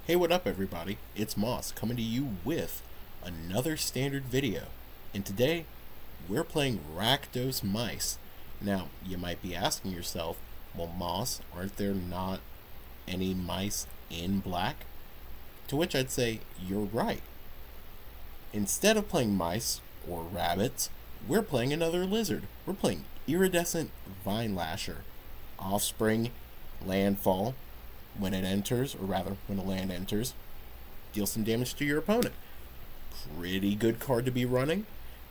Hey, what up everybody? It's Moss coming to you with another standard video. And today, we're playing Rakdos Mice. Now, you might be asking yourself, well Moss, aren't there not any mice in black? To which I'd say, you're right. Instead of playing mice or rabbits, we're playing another lizard. We're playing Iridescent Vine Lasher. Offspring, landfall. When it enters, or rather, when a land enters, deal some damage to your opponent. Pretty good card to be running.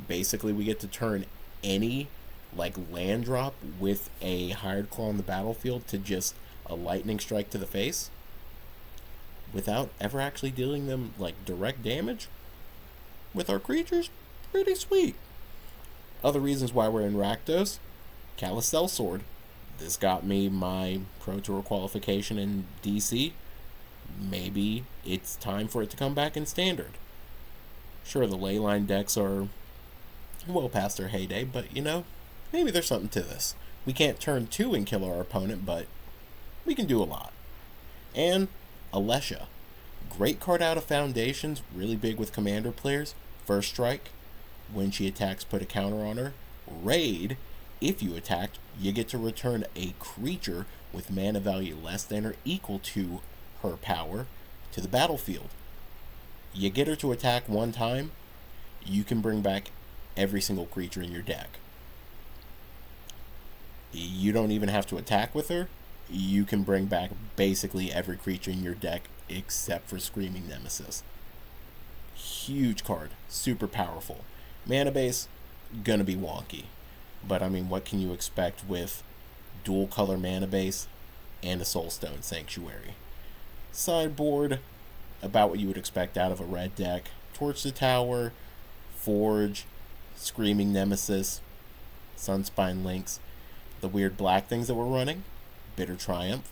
Basically, we get to turn any land drop with a hired claw on the battlefield to just a lightning strike to the face without ever actually dealing them direct damage with our creatures. Pretty sweet. Other reasons why we're in Rakdos: Callous Sellsword. This got me my Pro Tour qualification in DC. Maybe it's time for it to come back in Standard. Sure, the Leyline decks are well past their heyday, but maybe there's something to this. We can't turn 2 and kill our opponent, but we can do a lot. And Alesha. Great card out of Foundations, really big with Commander players. First strike, when she attacks, put a counter on her. Raid, if you attacked, you get to return a creature with mana value less than or equal to her power to the battlefield. You get her to attack one time, you can bring back every single creature in your deck. You don't even have to attack with her. You can bring back basically every creature in your deck except for Screaming Nemesis. Huge card, super powerful. Mana base, gonna be wonky. But I mean, what can you expect with dual color mana base and a Soulstone Sanctuary? Sideboard, about what you would expect out of a red deck. Torch the Tower, Forge, Screaming Nemesis, Sunspine Lynx. The weird black things that we're running: Bitter Triumph,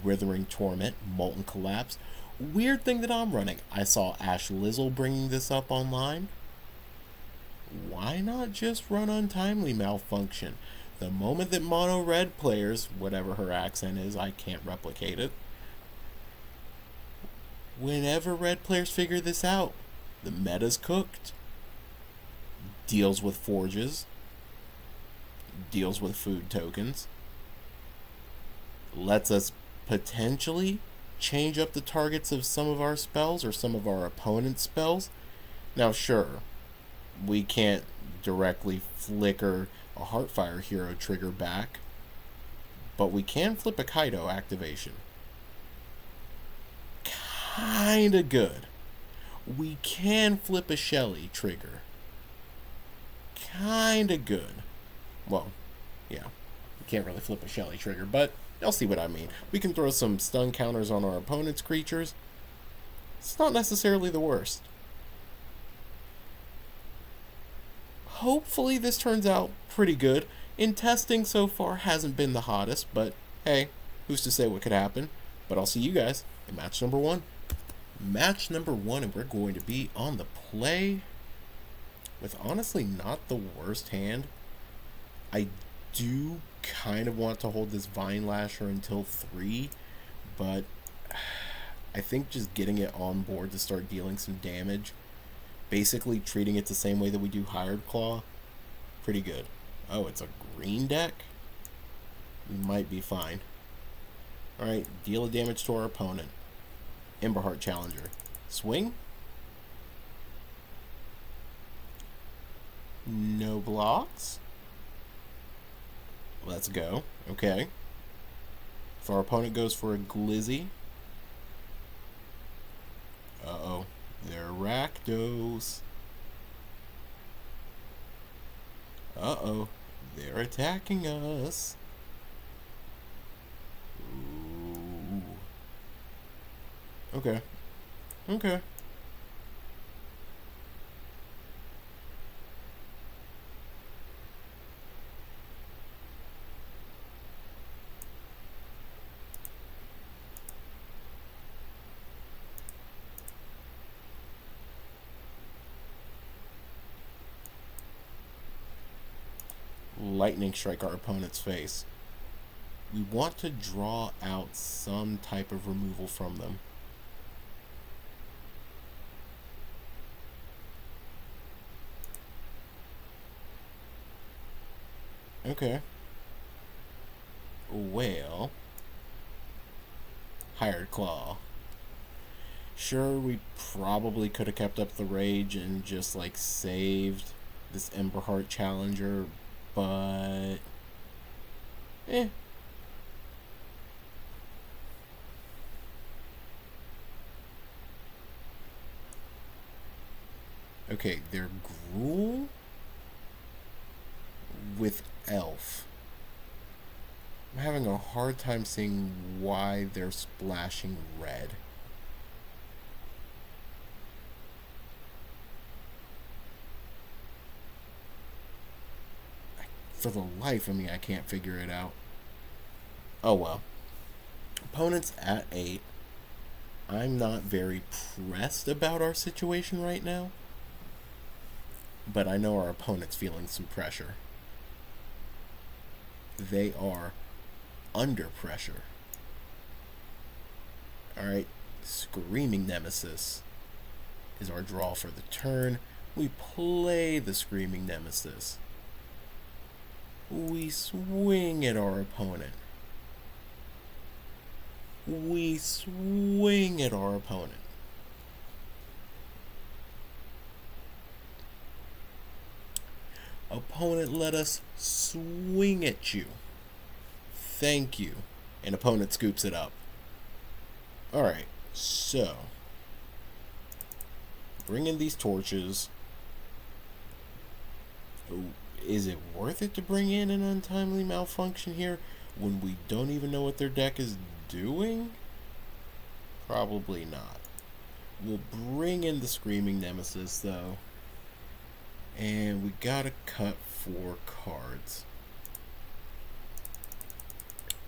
Withering Torment, Molten Collapse. Weird thing that I'm running: I saw Ash Lizzle bringing this up online. Why not just run Untimely Malfunction? The moment that mono red players, whatever her accent is, I can't replicate it. Whenever red players figure this out, the meta's cooked. Deals with forges, deals with food tokens, lets us potentially change up the targets of some of our spells or some of our opponent's spells. Now sure, we can't directly flicker a Heartfire Hero trigger back, but we can flip a Kaido activation. Kinda good. We can flip a Shelly trigger. Kinda good. Well, yeah, we can't really flip a Shelly trigger, but you'll see what I mean. We can throw some stun counters on our opponent's creatures. It's not necessarily the worst. Hopefully this turns out pretty good. In testing so far, hasn't been the hottest, but hey, who's to say what could happen? But I'll see you guys in match number 1. Match number 1, and we're going to be on the play with honestly not the worst hand. I do kind of want to hold this Vine Lasher until 3, but I think just getting it on board to start dealing some damage, basically treating it the same way that we do Hired Claw, pretty good. Oh, it's a green deck? We might be fine. Alright, deal a damage to our opponent. Emberheart Challenger. Swing? No blocks? Let's go. Okay. If our opponent goes for a Glizzy. Uh-oh. They're Rakdos. Uh-oh. They're attacking us. Ooh. Okay. Okay. Lightning strike our opponent's face. We want to draw out some type of removal from them. Okay. Well, Hired Claw. Sure, we probably could have kept up the rage and just like saved this Emberheart Challenger, but eh. Okay, they're Gruul with Elf. I'm having a hard time seeing why they're splashing red. For the life of me, I can't figure it out. Oh well. Opponents at 8. I'm not very pressed about our situation right now, but I know our opponent's feeling some pressure. They are under pressure. Alright, Screaming Nemesis is our draw for the turn. We play the Screaming Nemesis. We swing at our opponent. We swing at our opponent. Opponent, let us swing at you. Thank you. And opponent scoops it up. Alright, so bring in these torches. Oh, is it worth it to bring in an Untimely Malfunction here when we don't even know what their deck is doing? Probably not. We'll bring in the Screaming Nemesis though. And we gotta cut 4 cards.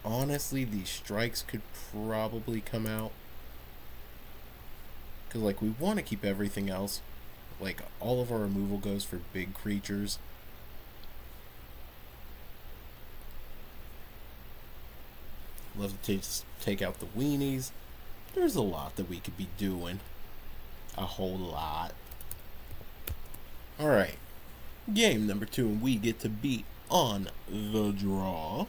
Honestly, these strikes could probably come out. Because, like, we want to keep everything else. Like, all of our removal goes for big creatures. Love to take out the weenies. There's a lot that we could be doing. A whole lot. Alright. Game number 2, and we get to be on the draw.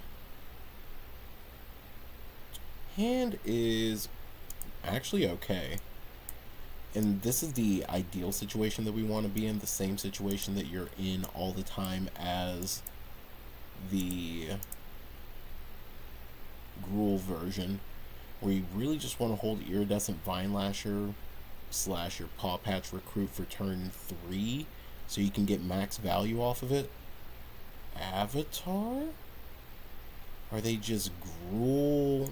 Hand is actually okay. And this is the ideal situation that we want to be in. The same situation that you're in all the time as the Gruul version, where you really just want to hold Iridescent Vine Lasher / your Paw Patch Recruit for turn 3 so you can get max value off of it. Avatar? Are they just Gruul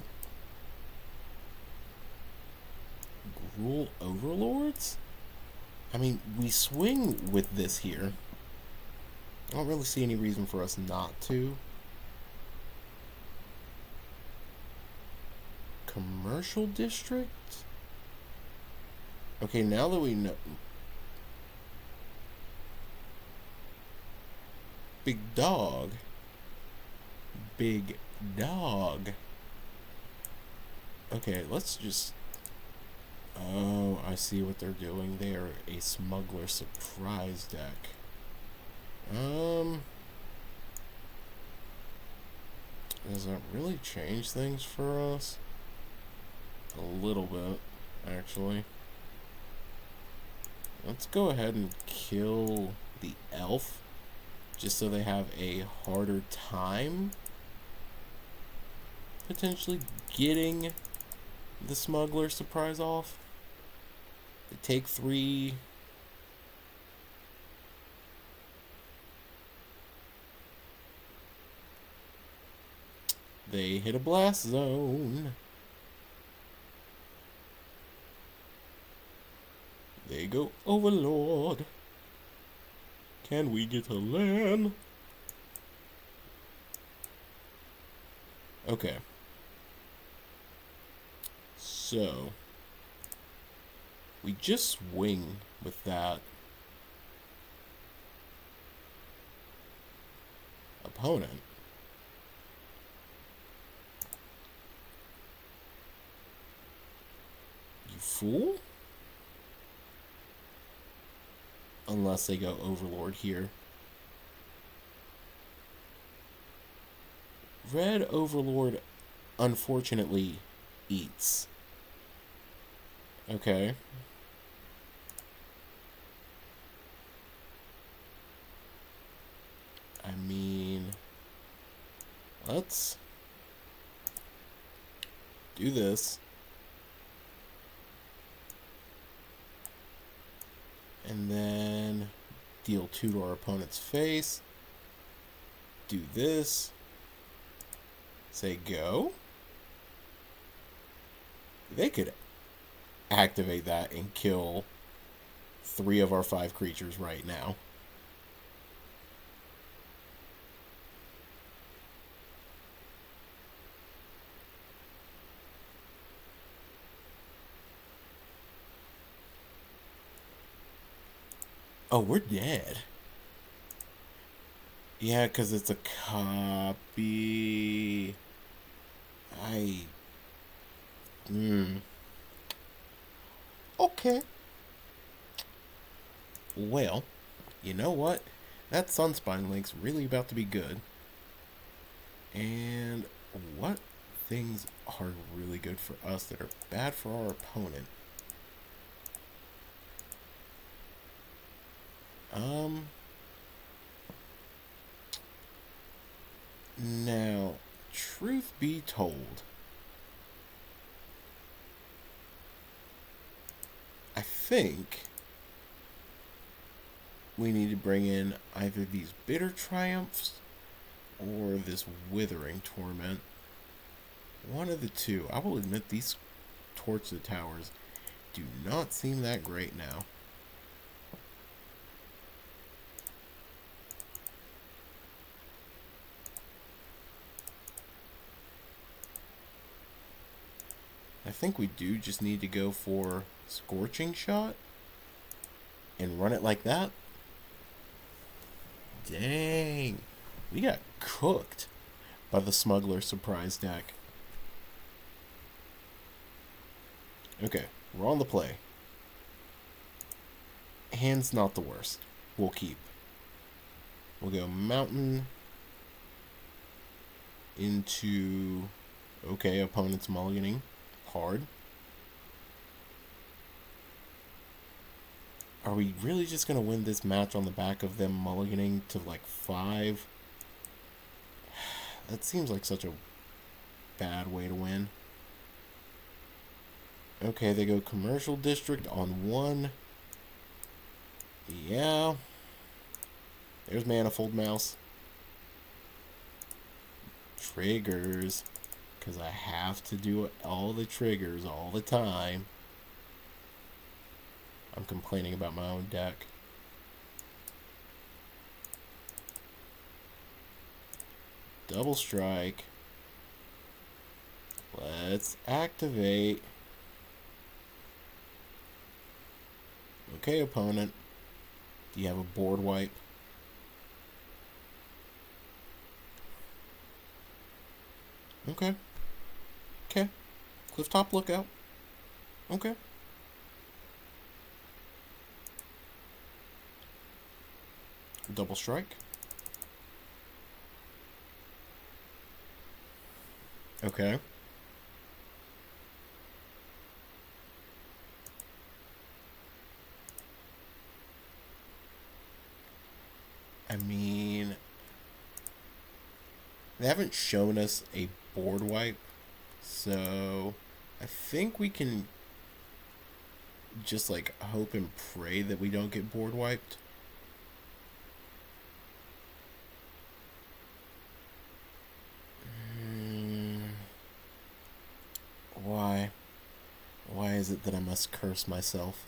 Overlords? I mean, we swing with this here. I don't really see any reason for us not to. Commercial District? Okay, now that we know... Big dog. Big dog. Okay, let's just... Oh, I see what they're doing. They are a Smuggler Surprise deck. Does that really change things for us? A little bit, actually. Let's go ahead and kill the elf, just so they have a harder time potentially getting the Smuggler Surprise off. They take 3. They hit a blast zone. They go Overlord. Can we get a land? Okay. So, we just swing with that opponent. You fool? Unless they go Overlord here. Red Overlord, unfortunately, eats. Okay. I mean, let's do this. And then deal 2 to our opponent's face. Do this. Say go. They could activate that and kill 3 of our 5 creatures right now. Oh, we're dead. Yeah, because it's a copy. Okay. Well, you know what? That Sunspine Link's really about to be good. And what things are really good for us that are bad for our opponent? Now, truth be told, I think we need to bring in either these Bitter Triumphs or this Withering Torment. One of the two. I will admit these Torch the Towers do not seem that great now. I think we do just need to go for Scorching Shot and run it like that. Dang. We got cooked by the Smuggler Surprise deck. Okay, we're on the play. Hand's not the worst. We'll keep. We'll go Mountain into... Okay, opponent's mulliganing. Hard. Are we really just going to win this match on the back of them mulliganing to like 5? That seems like such a bad way to win. Okay, they go Commercial District on 1. Yeah. There's Manifold Mouse. Triggers. Because I have to do all the triggers all the time. I'm complaining about my own deck. Double strike. Let's activate. Okay, opponent. Do you have a board wipe? Okay. Okay. Clifftop Lookout. Okay. Double strike. Okay. I mean, they haven't shown us a board wipe, so I think we can just like hope and pray that we don't get board wiped. Why? Why is it that I must curse myself?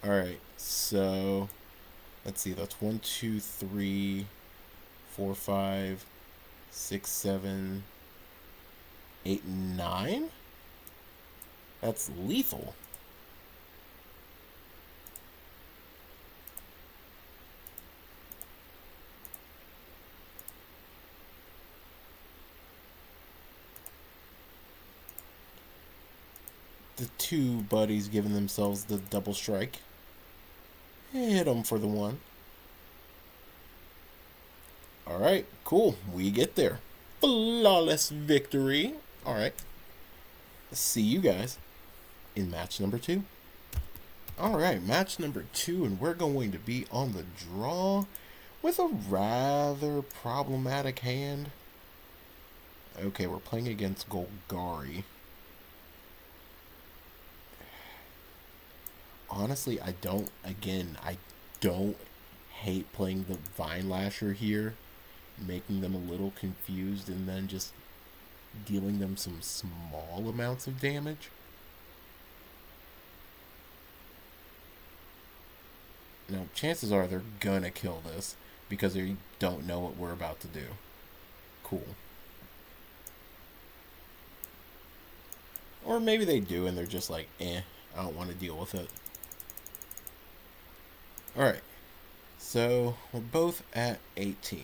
Alright, so let's see, that's 1, 2, 3, 4, 5, 6, 7, 8, 9? That's lethal. The 2 buddies giving themselves the double strike. Hit them for the 1. Alright, cool. We get there. Flawless victory. Alright. See you guys in match number 2. Alright, match number 2, and we're going to be on the draw with a rather problematic hand. Okay, we're playing against Golgari. Honestly, I don't hate playing the Vine Lasher here, making them a little confused and then just dealing them some small amounts of damage. Now, chances are they're gonna kill this because they don't know what we're about to do. Cool. Or maybe they do and they're just like, I don't want to deal with it. Alright. So, we're both at 18.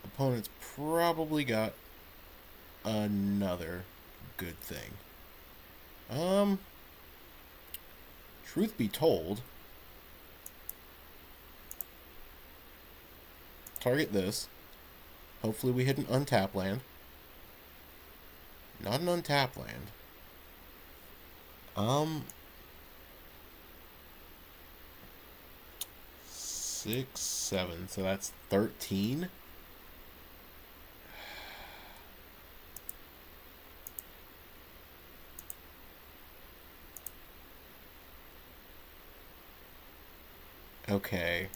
Opponent's probably got another good thing. Truth be told, target this. Hopefully we hit an untap land. Not an untap land. 6, 7, so that's 13. Okay.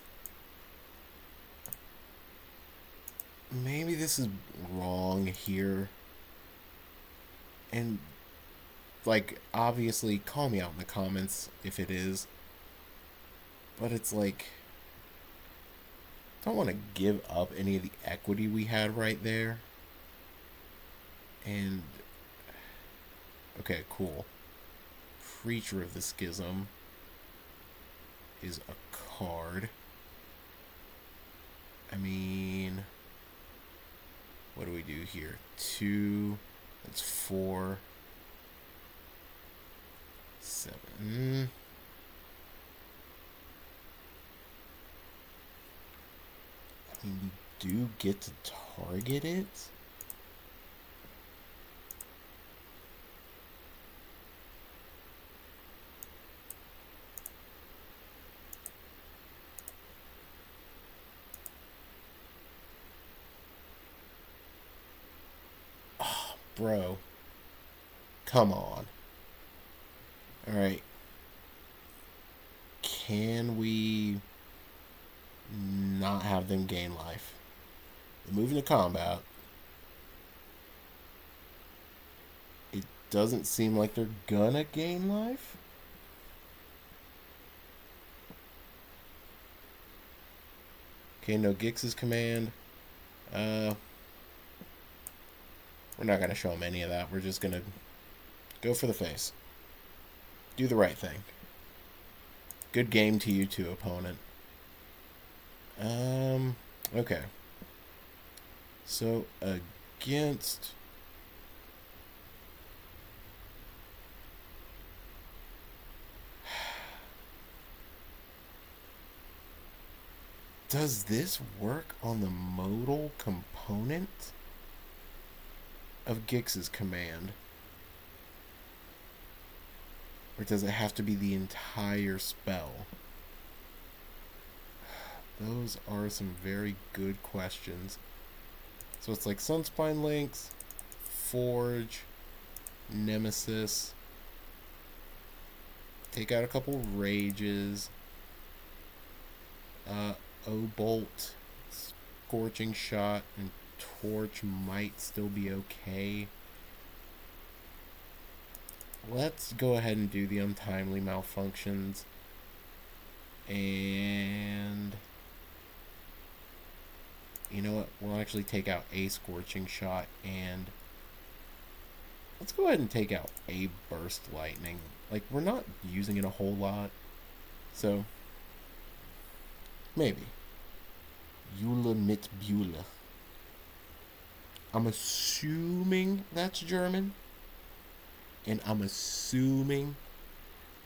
Maybe this is wrong here. And, like, obviously, call me out in the comments if it is. But it's like, I don't want to give up any of the equity we had right there. And, okay, cool. Preacher of the Schism is a card. I mean, what do we do here? 2, that's 4, 7. I mean, you do get to target it. Bro, come on. Alright. Can we not have them gain life? They're moving to combat. It doesn't seem like they're gonna gain life. Okay, no Gix's command. We're not going to show him any of that. We're just going to go for the face. Do the right thing. Good game to you too, opponent. Okay. So, against... Does this work on the modal component of Gix's command? Or does it have to be the entire spell? Those are some very good questions. So it's like Sunspine Links, Forge, Nemesis, take out a couple Rages, Obolt, Scorching Shot, and Torch might still be okay. Let's go ahead and do the Untimely Malfunctions. And you know what? We'll actually take out a Scorching Shot, and let's go ahead and take out a Burst Lightning. Like, we're not using it a whole lot, so maybe. Eula mit Beulah. I'm assuming that's German. And I'm assuming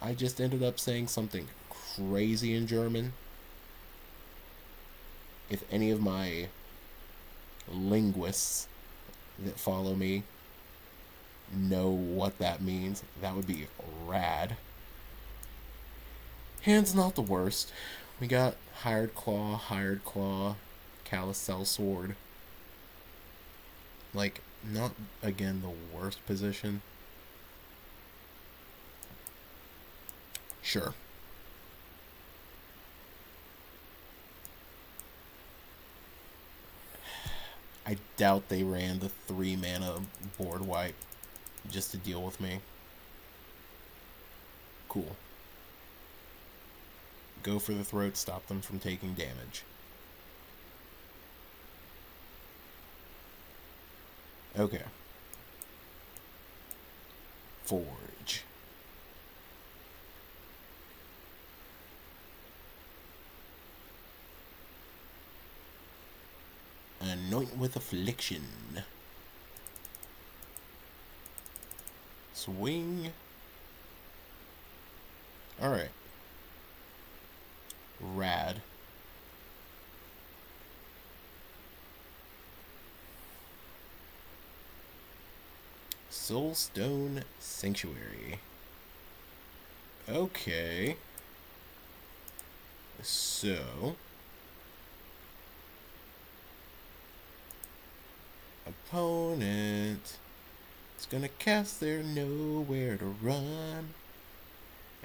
I just ended up saying something crazy in German. if any of my linguists that follow me know what that means, that would be rad. Hand's not the worst. We got Hired Claw, Callous Sword. Like, not, again, the worst position. Sure. I doubt they ran the 3 mana board wipe just to deal with me. Cool. Go for the throat, stop them from taking damage. Okay. Forge. Anoint with Affliction. Swing. Alright. Rad. Soulstone Sanctuary. Okay. So, opponent is gonna cast their Nowhere to Run,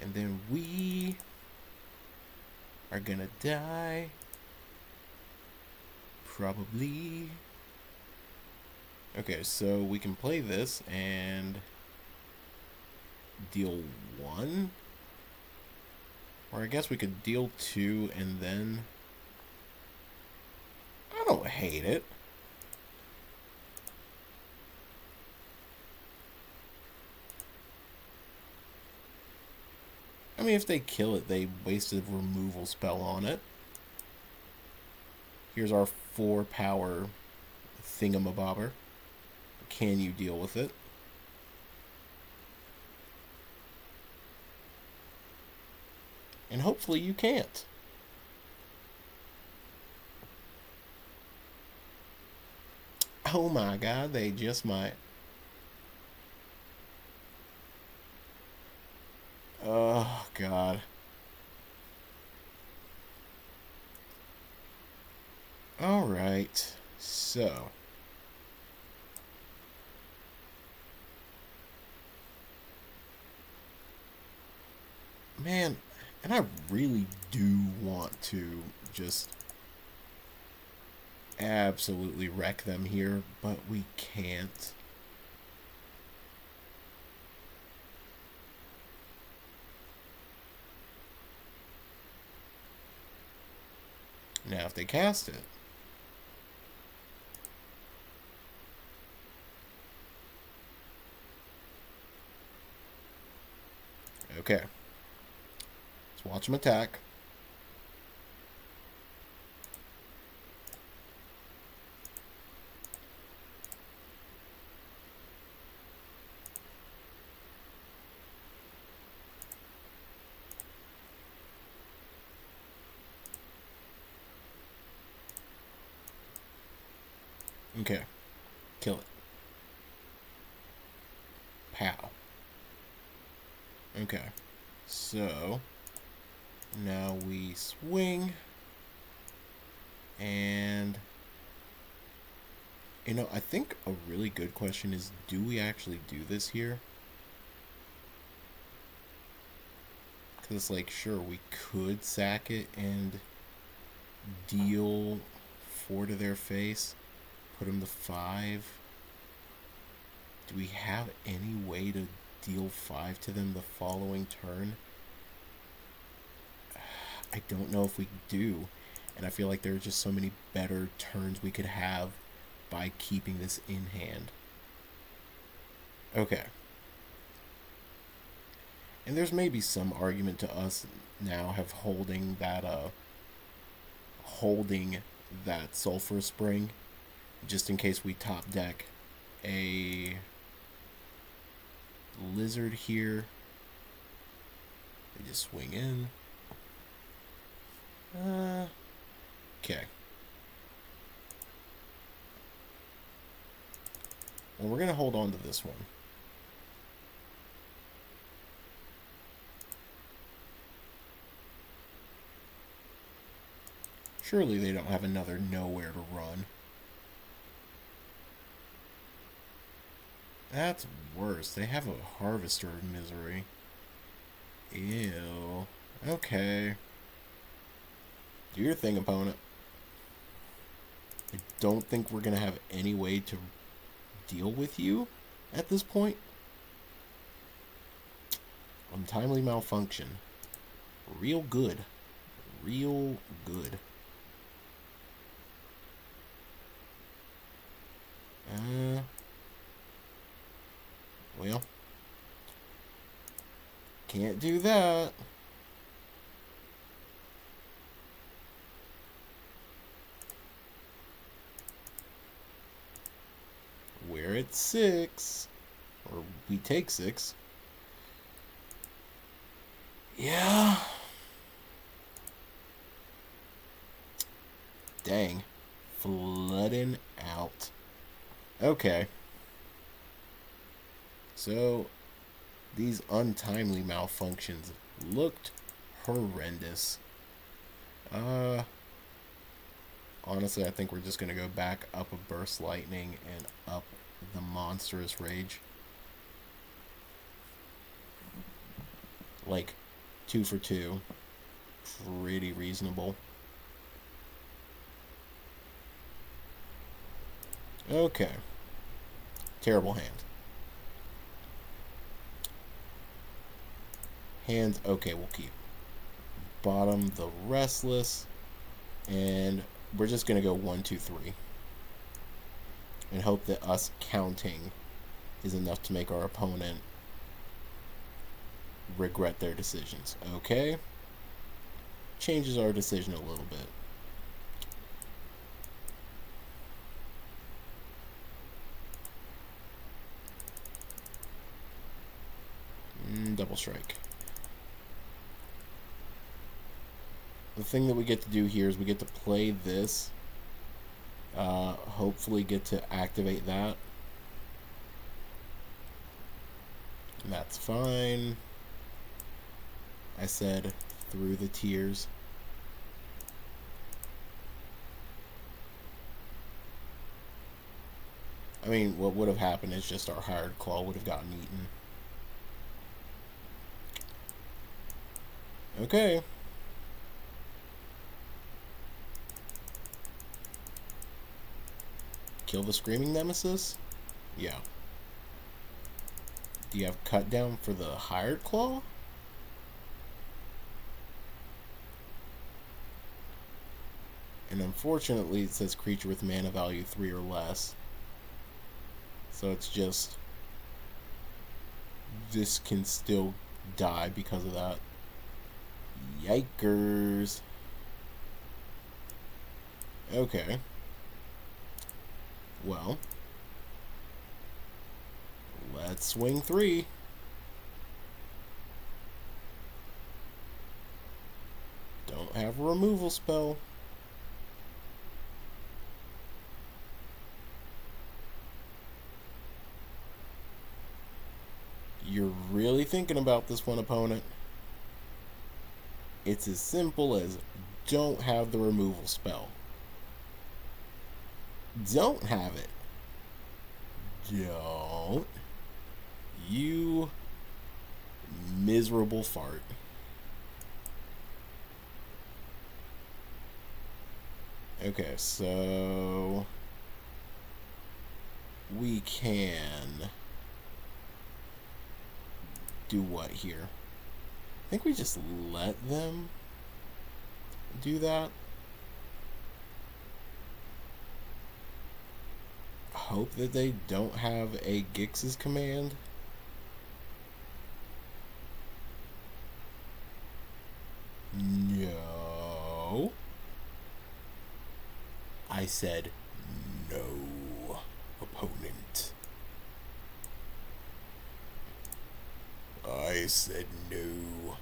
and then we are gonna die. Probably. Okay, so we can play this and deal 1. Or I guess we could deal 2 and then... I don't hate it. I mean, if they kill it, they wasted a removal spell on it. Here's our 4 power thingamabobber. Can you deal with it? And hopefully you can't. Oh my god, they just might. Oh god. Alright, so... Man, and I really do want to just absolutely wreck them here, but we can't. Now, if they cast it, okay. Let's watch them attack. Okay. Kill it. Pow. Okay. So, now we swing. And, you know, I think a really good question is, do we actually do this here? Because it's like, sure, we could sack it and deal 4 to their face. Put them to 5. Do we have any way to deal 5 to them the following turn? I don't know if we do. And I feel like there are just so many better turns we could have by keeping this in hand. Okay. And there's maybe some argument to us now have holding that Sulphur Spring, just in case we top deck a Lizard here. They just swing in. Okay. Well, we're going to hold on to this one. Surely they don't have another nowhere to run. That's worse. They have a Harvester of Misery. Ew. Okay. Do your thing, opponent. I don't think we're going to have any way to deal with you at this point. Untimely Malfunction. Real good. Real good. Well, can't do that. We're at 6. Or we take 6. Yeah. Dang. Flooding out. Okay. So, these untimely malfunctions looked horrendous. Honestly, I think we're just going to go back up a Burst Lightning and up the Monstrous Rage. Like, 2 for 2. Pretty reasonable. Okay. Terrible hand. Hands, okay, we'll keep. Bottom, the Restless. And we're just going to go 1, 2, 3. And hope that us counting is enough to make our opponent regret their decisions. Okay. Changes our decision a little bit. Double strike. The thing that we get to do here is we get to play this. Hopefully get to activate that. And that's fine. I said through the tears. I mean, what would have happened is just our Hired Claw would have gotten eaten. Okay. Kill the Screaming Nemesis? Yeah. Do you have cut down for the Hired Claw? And unfortunately it says creature with mana value 3 or less. So it's just... this can still die because of that. Yikers. Okay. Well. Let's swing 3. Don't have a removal spell. You're really thinking about this one, opponent. It's as simple as don't have the removal spell. Don't have it. Don't. You miserable fart. Okay, so we can do what here? I think we just let them do that. Hope that they don't have a Gix's command. No. I said no, opponent. I said no.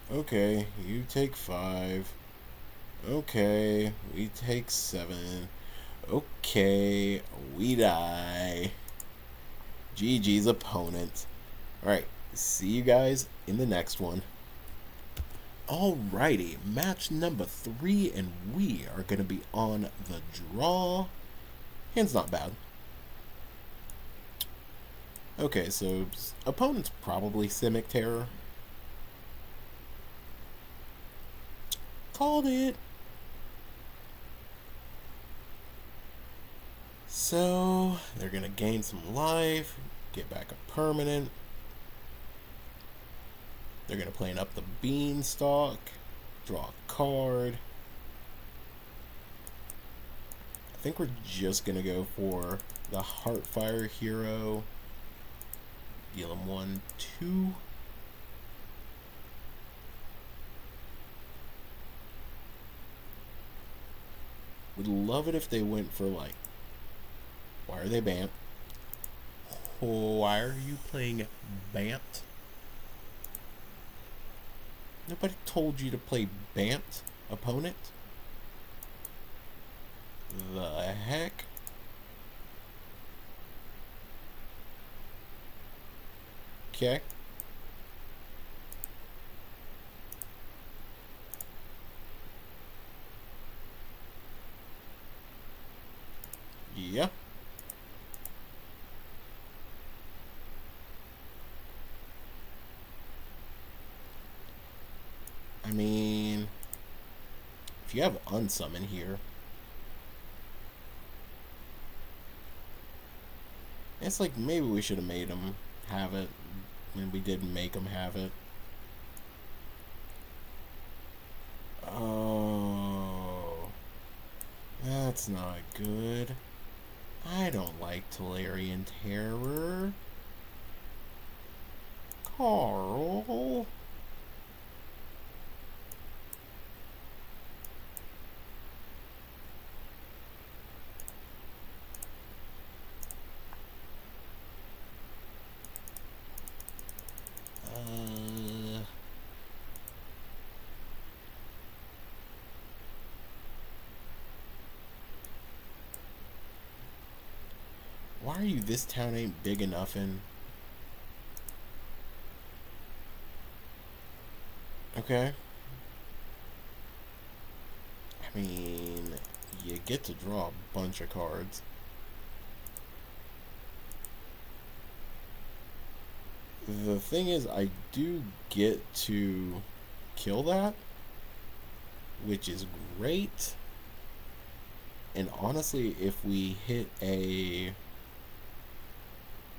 Okay, you take 5. Okay, we take 7. Okay, we die. GG's opponent. Alright, see you guys in the next one. Alrighty, match number 3, and we are going to be on the draw. Hand's not bad. Okay, so opponent's probably Simic Terror. Called it. So, they're going to gain some life, get back a permanent. They're going to play up the Beanstalk, draw a card. I think we're just going to go for the Heartfire Hero. Deal him 1, 2. Would love it if they went for, like, why are they Bant? Why are you playing Bant? Nobody told you to play Bant, opponent. The heck? Okay. Yeah. I mean, if you have Unsummon here, it's like maybe we should have made him have it. And we didn't make him have it. Oh, that's not good. I don't like Tolarian Terror. Carl. Why are you this town ain't big enough in? Okay. I mean, you get to draw a bunch of cards. The thing is, I do get to kill that, which is great. And honestly, if we hit a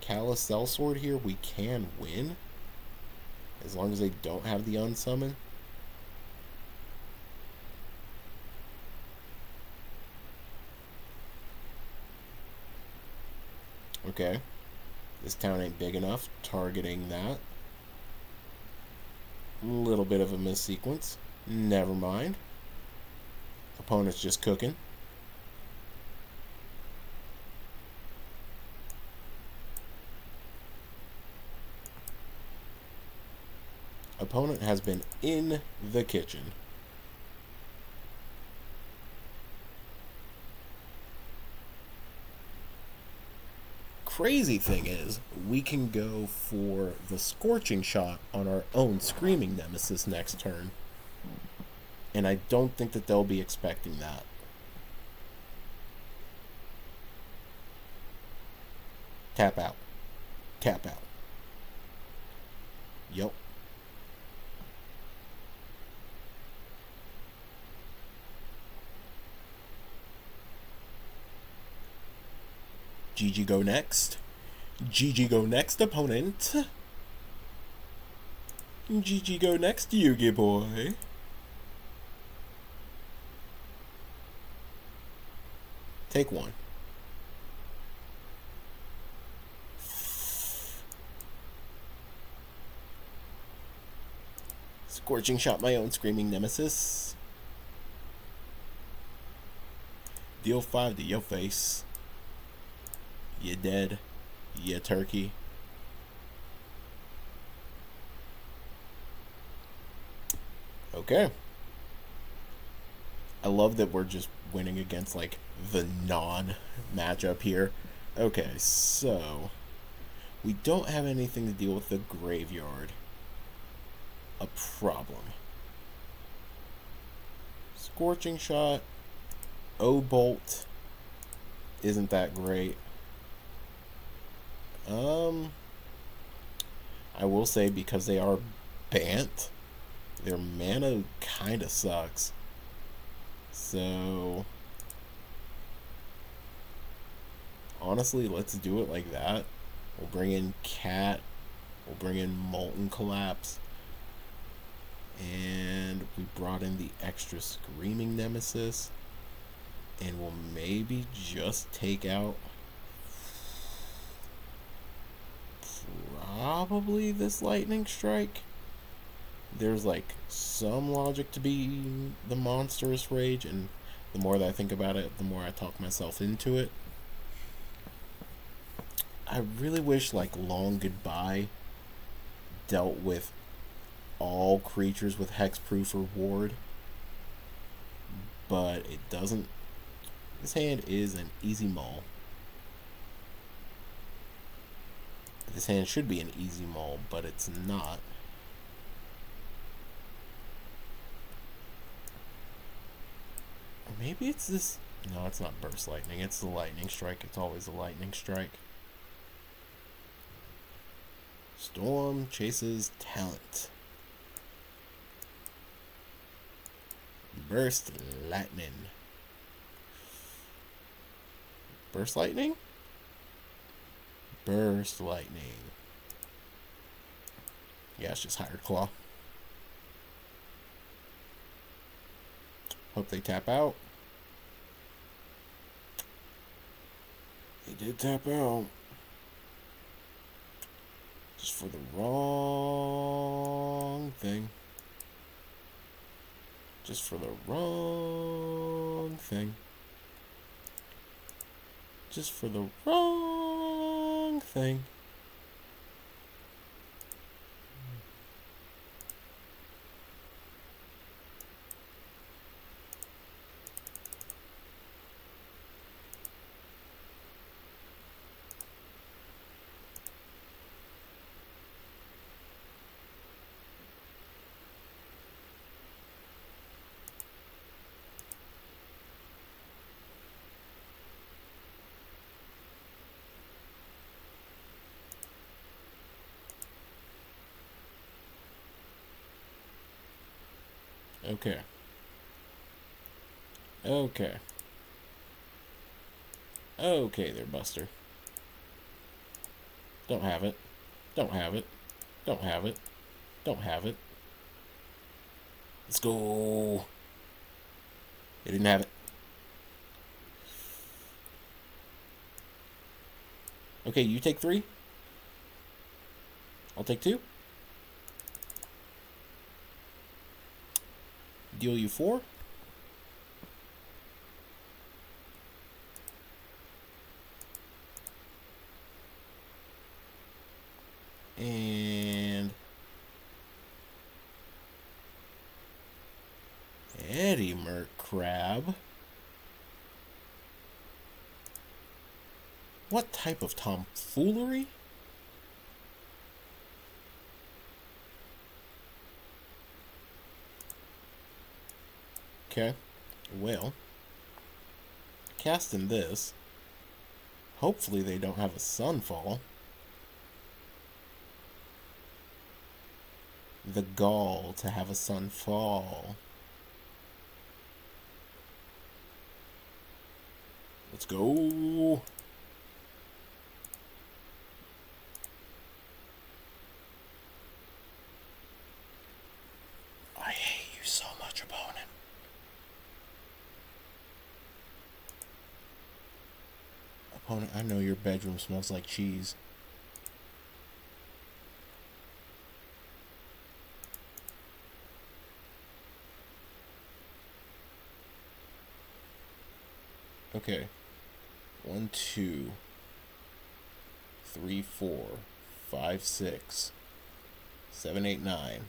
Callous Sellsword here, we can win. As long as they don't have the Unsummon. Okay. This town ain't big enough. Targeting that. A little bit of a missequence. Never mind. Opponent's just cooking. Opponent has been in the kitchen. Crazy thing is, we can go for the Scorching Shot on our own Screaming Nemesis next turn. And I don't think that they'll be expecting that. Tap out. Tap out. Yup. GG go next. GG go next, opponent. GG go next, Yugi boy. Take 1. Scorching Shot my own Screaming Nemesis. Deal 5 to your face. You dead. You turkey. Okay. I love that we're just winning against, like, the non-matchup here. Okay, so... we don't have anything to deal with the graveyard. A problem. Scorching Shot. O-Bolt. Isn't that great. I will say, because they are Bant, their mana kind of sucks. So, honestly, let's do it like that. We'll bring in Cat. We'll bring in Molten Collapse. And we brought in the extra Screaming Nemesis. And we'll maybe just take out probably this Lightning Strike. There's like some logic to be the Monstrous Rage, and the more that I think about it, the more I talk myself into it. I really wish like Long Goodbye dealt with all creatures with hexproof or ward, but it doesn't. This hand is an easy mull. This hand should be an easy mull, but it's not. Or maybe it's this. No, it's not Burst Lightning. It's the Lightning Strike. It's always the Lightning Strike. Storm chases talent. Burst Lightning. Burst Lightning? Burst Lightning. Yeah, it's just Hired Claw. Hope they tap out. They did tap out. Just for the wrong thing. Just for the wrong thing. Just for the wrong thing. Okay. Okay. Okay there, Buster. Don't have it. Don't have it. Don't have it. Don't have it. Let's go. They didn't have it. Okay, you take 3. I'll take 2. Deal you 4. And Eddie Merc Crab. What type of tomfoolery? Okay, well, casting this. Hopefully they don't have a Sunfall. The gall to have a Sunfall. Let's go. I hate you so much, opponent. Opponent, I know your bedroom smells like cheese. Okay. 1, 2, 3, 4, 5, 6, 7, 8, 9.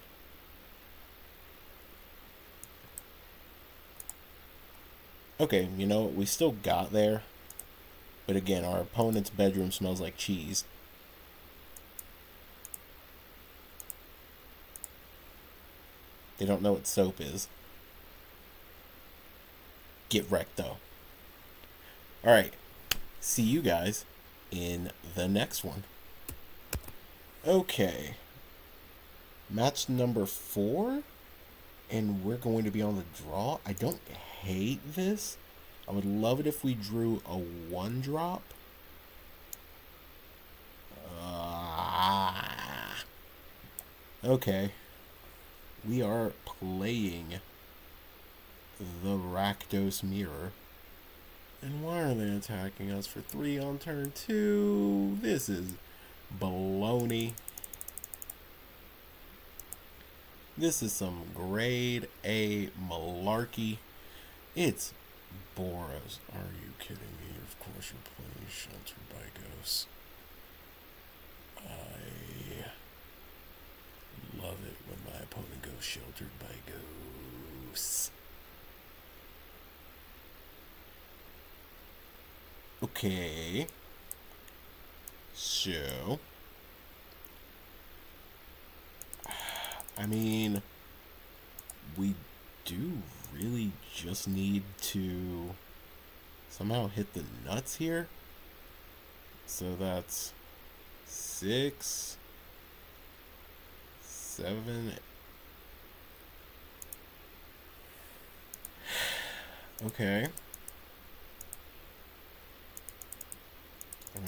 Okay, you know what? We still got there. But again, our opponent's bedroom smells like cheese. They don't know what soap is. Get wrecked, though. Alright. See you guys in the next one. Okay. Match number 4. And we're going to be on the draw. I don't hate this. I would love it if we drew a 1-drop. Okay. We are playing the Rakdos Mirror. And why are they attacking us for 3 on turn 2? This is baloney. This is some grade A malarkey. It's Boros. Are you kidding me? Of course you're playing Sheltered by Ghosts. I love it when my opponent goes Sheltered by Ghosts. Okay. So, I mean, we do really just need to somehow hit the nuts here. So that's 6, 7. Okay.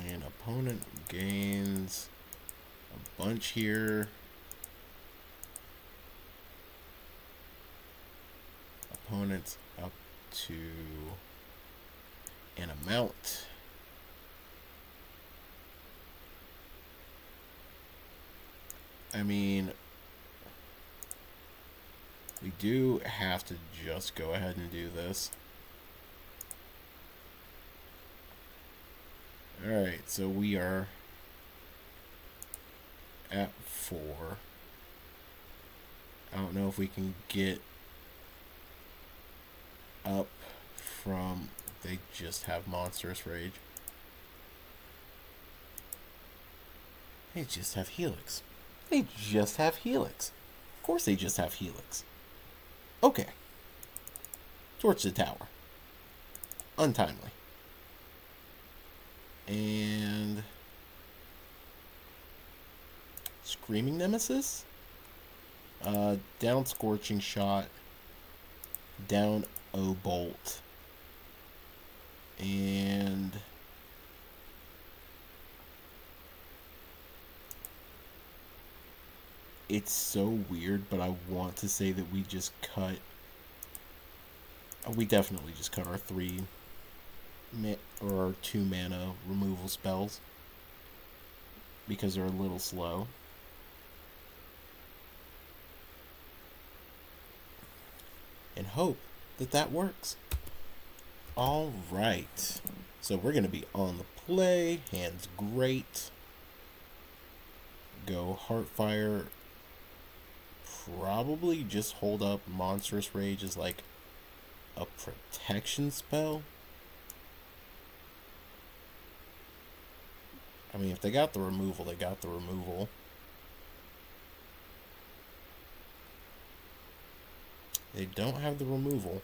And opponent gains a bunch here. Opponents up to an amount. I mean, we do have to just go ahead and do this. Alright, so we are at 4. I don't know if we can get up from... They just have Monstrous Rage. They just have Helix. They just have Helix. Of course they just have Helix. Okay. Torch the tower. Untimely. And... Screaming Nemesis? Down Scorching Shot. Down O-Bolt. And... It's so weird, but I want to say that we just cut... We definitely just cut our 2 mana removal spells. Because they're a little slow. And hope that that works. Alright. So we're going to be on the play. Hand's great. Go Heartfire. Probably just hold up Monstrous Rage as like a protection spell. I mean, if they got the removal, they got the removal. They don't have the removal.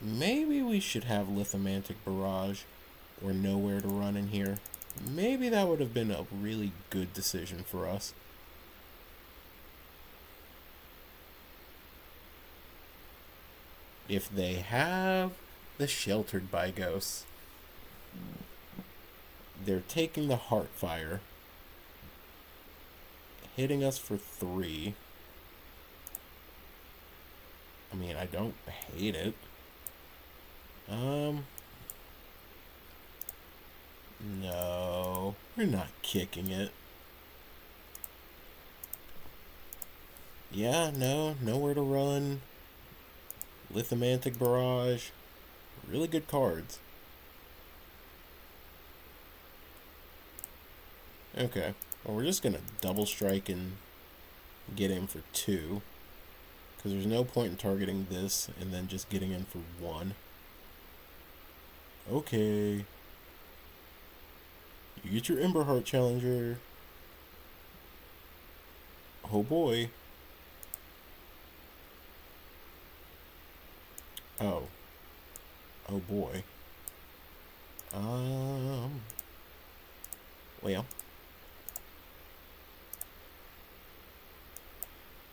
Maybe we should have Lithomantic Barrage or Nowhere to Run in here. Maybe that would have been a really good decision for us. If they have the Sheltered by Ghosts, they're taking the Heartfire, hitting us for 3. I mean, I don't hate it. No, we're not kicking it. Yeah, no, Nowhere to Run. Lithomantic Barrage. Really good cards. Okay, well, we're just gonna double strike and get in for 2. Because there's no point in targeting this and then just getting in for 1. Okay. You get your Emberheart Challenger. Oh boy. Oh. Oh boy. Well.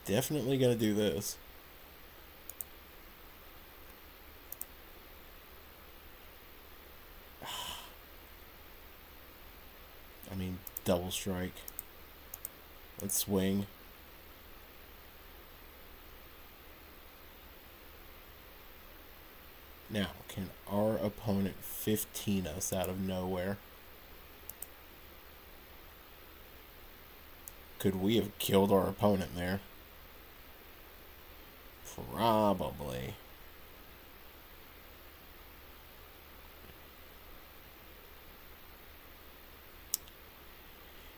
Definitely gonna do this. I mean, double strike. Let's swing. Now, can our opponent 15 us out of nowhere? Could we have killed our opponent there? Probably.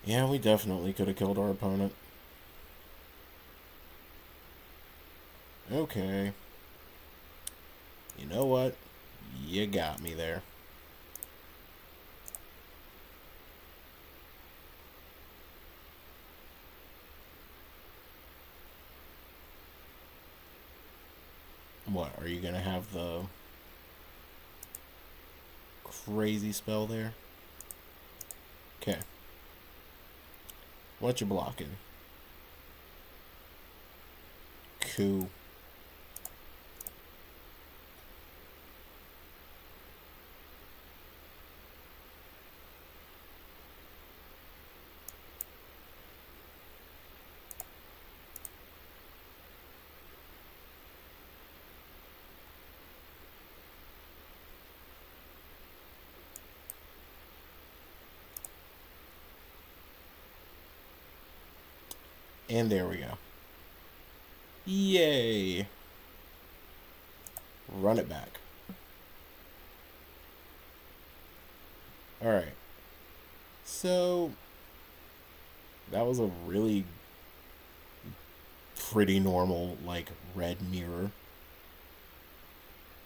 Yeah, we definitely could have killed our opponent. Okay. You know what? You got me there. What, are you gonna have the crazy spell there? Okay. What you blocking? Cool. And there we go. Yay! Run it back. Alright. So, that was a really pretty normal, like, red mirror.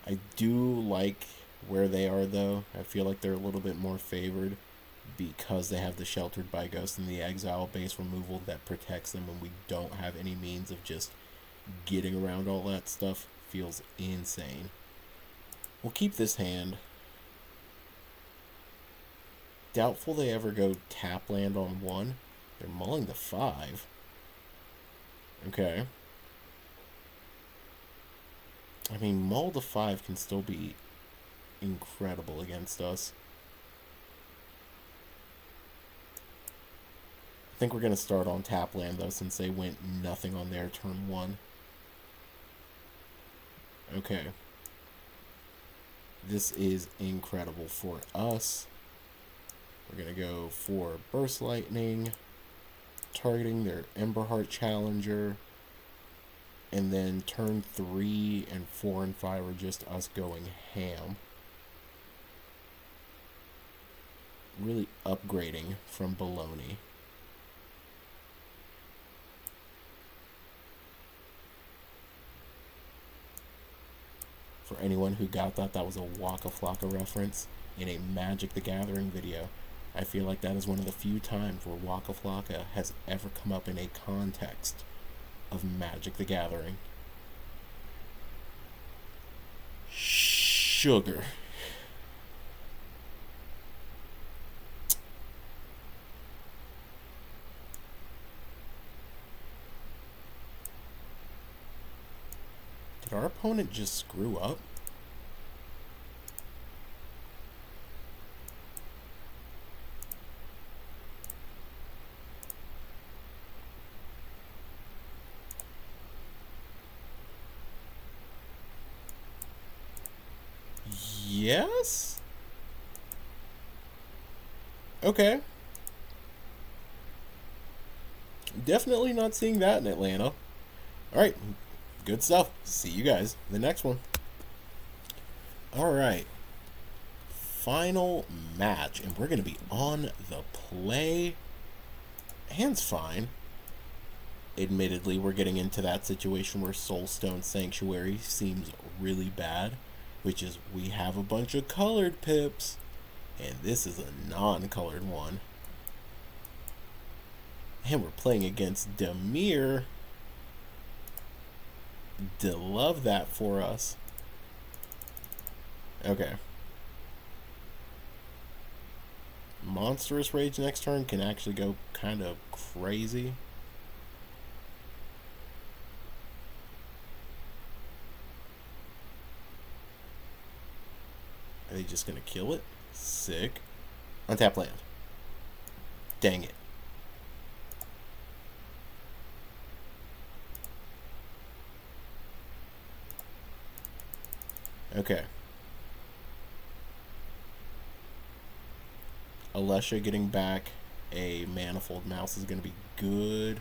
I do like where they are, though. I feel like they're a little bit more favored because they have the Sheltered by Ghost and the Exile base removal that protects them when we don't have any means of just getting around all that stuff. Feels insane. We'll keep this hand. Doubtful they ever go tap land on 1. They're mulling the 5. Okay. I mean, mull the 5 can still be incredible against us. I think we're going to start on tap land, though, since they went nothing on their turn 1. Okay. This is incredible for us. We're going to go for Burst Lightning, targeting their Emberheart Challenger, and then turn 3 and 4 and 5 are just us going ham. Really upgrading from baloney. For anyone who got that, that was a Waka Flocka reference in a Magic the Gathering video. I feel like that is one of the few times where Waka Flocka has ever come up in a context of Magic the Gathering. Sugar. Did our opponent just screw up? Yes? Okay. Definitely not seeing that in Atlanta. Alright. Good stuff. See you guys in the next one. Alright. Final match. And we're going to be on the play. Hand's fine. Admittedly, we're getting into that situation where Soulstone Sanctuary seems really bad, which is we have a bunch of colored pips, and this is a non-colored one. And we're playing against Demir. Love that for us. Okay. Monstrous Rage next turn can actually go kind of crazy. Are they just gonna kill it? Sick. Untap land. Dang it. Okay. Alesha getting back a Manifold Mouse is going to be good.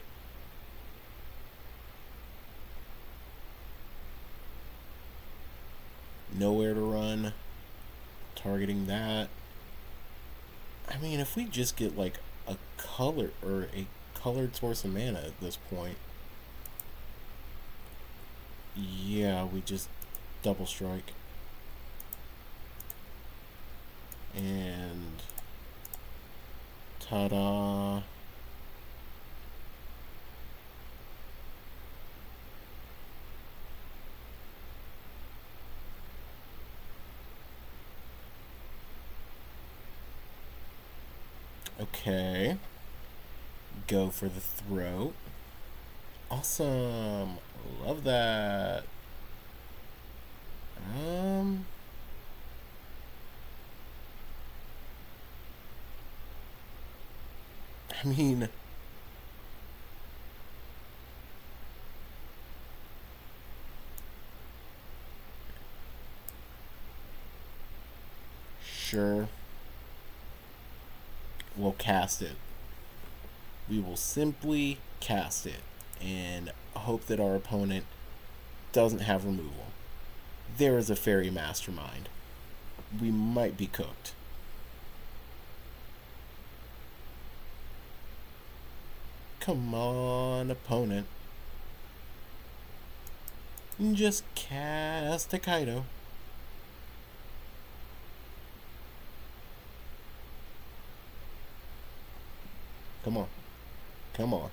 Nowhere to run. Targeting that. I mean, if we just get like a color or a colored source of mana at this point. Yeah, we just double strike. And ta-da. Okay. Go for the throat. Awesome. Love that. I mean, sure. We'll cast it. We will simply cast it and hope that our opponent doesn't have removal. There is a fairy mastermind. We might be cooked. Come on, opponent. Just cast a Kaido. Come on. Come on.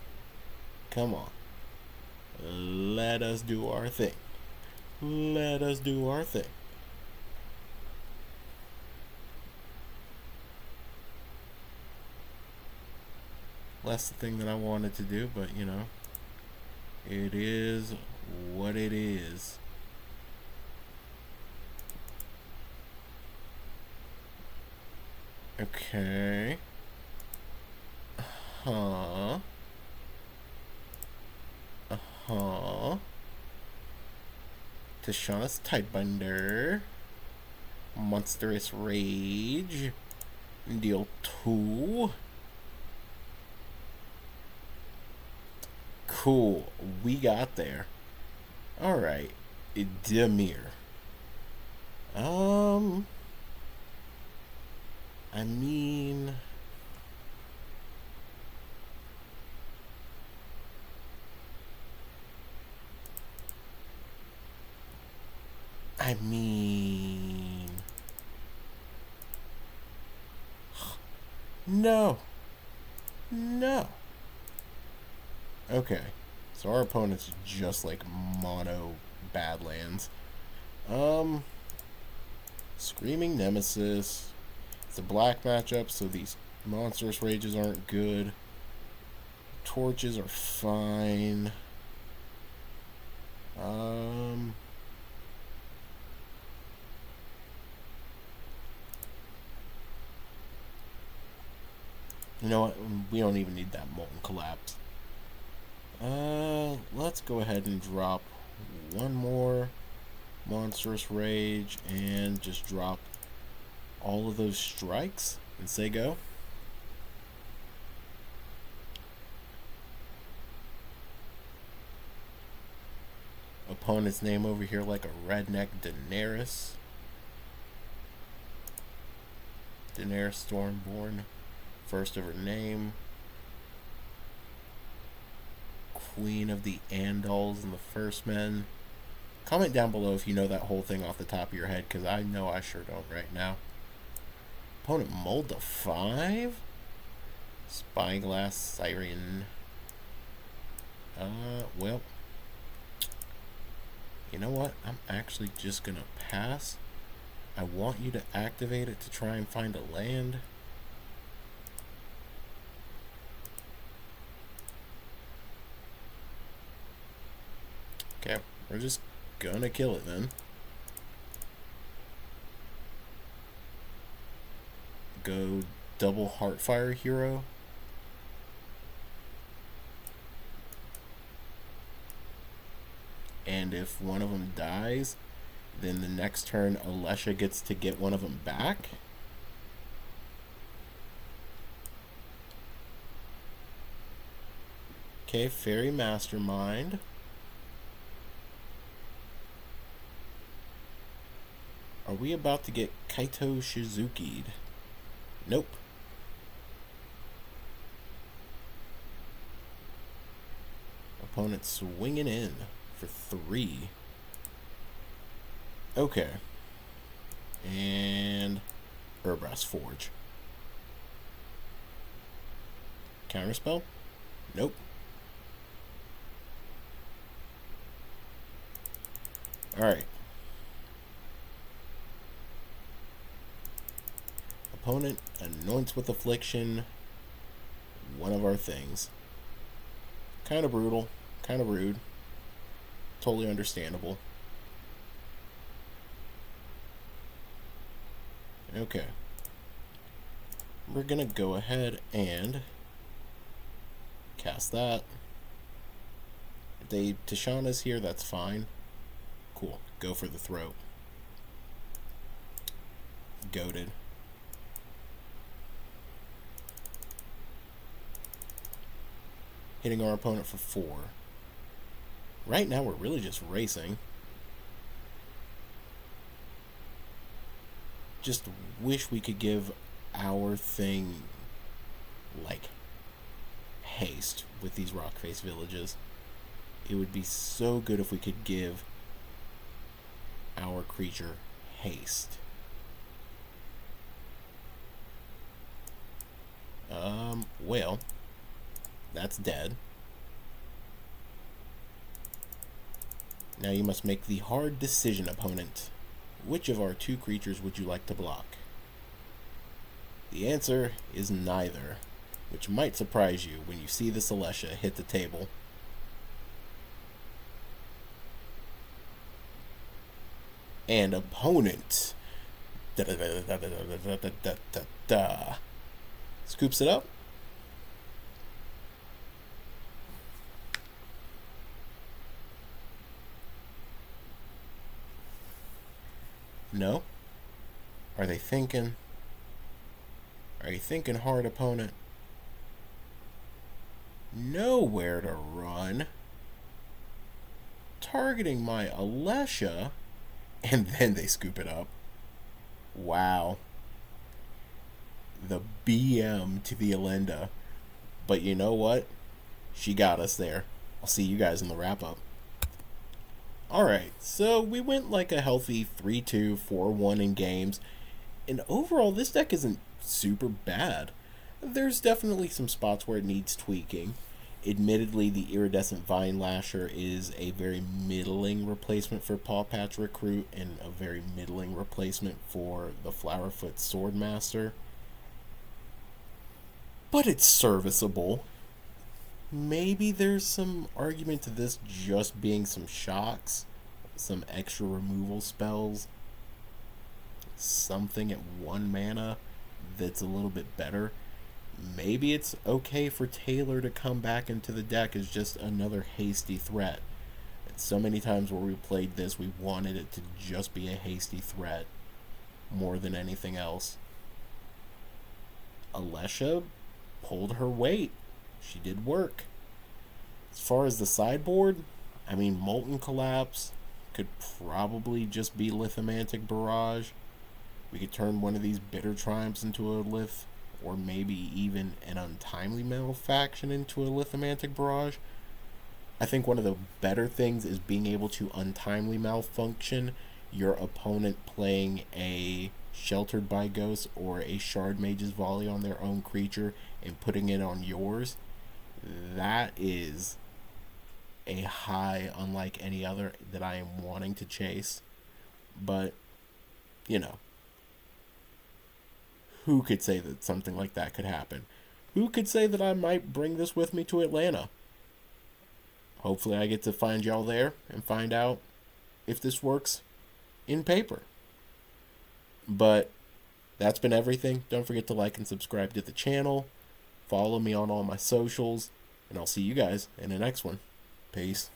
Come on. Let us do our thing. Let us do our thing. Less the thing that I wanted to do, but you know, it is what it is. Okay. Uh-huh. Uh-huh. Tishana's Tidebinder. Monstrous Rage. Deal 2. Cool. We got there. Alright. Demir. I mean... No. No. Okay. So our opponent's just like mono Badlands. Screaming Nemesis. It's a black matchup, so these Monstrous Rages aren't good. Torches are fine. You know what? We don't even need that Molten Collapse. Let's go ahead and drop one more Monstrous Rage and just drop all of those strikes and say go. Opponent's name over here like a redneck Daenerys. Daenerys Stormborn. First of her name. Queen of the Andals and the First Men. Comment down below if you know that whole thing off the top of your head, because I know I sure don't right now. Opponent mulled to 5? Spyglass Siren. Well, you know what? I'm actually just gonna pass. I want you to activate it to try and find a land. Okay, we're just gonna kill it then. Go double Heartfire hero. And if one of them dies, then the next turn Alesha gets to get one of them back. Okay, Fairy Mastermind. Are we about to get Kaito Shizuki'd? Nope. Opponent swinging in for 3. Okay. And Urbrass Forge. Counterspell? Nope. Alright. Opponent anoints with Affliction one of our things. Kind of brutal, kind of rude. Totally understandable. Okay. We're gonna go ahead and cast that. If Tishana's here, that's fine. Cool. Go for the throat. Goated. Hitting our opponent for 4. Right now we're really just racing. Just wish we could give our thing like haste with these rock face villages. It would be so good if we could give our creature haste. Well, that's dead. Now you must make the hard decision, opponent. Which of our 2 creatures would you like to block? The answer is neither, which might surprise you when you see this Alesha hit the table. And opponent scoops it up. No? Are they thinking? Are you thinking hard, opponent? Nowhere to run. Targeting my Alesha, and then they scoop it up. Wow. The BM to the Elenda. But you know what? She got us there. I'll see you guys in the wrap-up. Alright, so we went like a healthy 3-2, 4-1 in games, and overall this deck isn't super bad. There's definitely some spots where it needs tweaking. Admittedly, the Iridescent Vine Lasher is a very middling replacement for Paw Patch Recruit and a very middling replacement for the Flowerfoot Swordmaster. But it's serviceable. Maybe there's some argument to this just being some shocks, some extra removal spells, something at 1 mana that's a little bit better. Maybe it's okay for Taylor to come back into the deck as just another hasty threat. So many times where we played this, we wanted it to just be a hasty threat more than anything else. Alesha pulled her weight. She did work. As far as the sideboard, I mean, Molten Collapse could probably just be Lithomantic Barrage. We could turn one of these Bitter Triumphs into a Lith, or maybe even an Untimely Malefaction into a Lithomantic Barrage. I think one of the better things is being able to untimely malfunction your opponent playing a Sheltered by Ghost or a Shard Mage's Volley on their own creature and putting it on yours. That is a high unlike any other that I am wanting to chase. But, you know, who could say that something like that could happen? Who could say that I might bring this with me to Atlanta? Hopefully I get to find y'all there and find out if this works in paper. But that's been everything. Don't forget to like and subscribe to the channel. Follow me on all my socials. And I'll see you guys in the next one. Peace.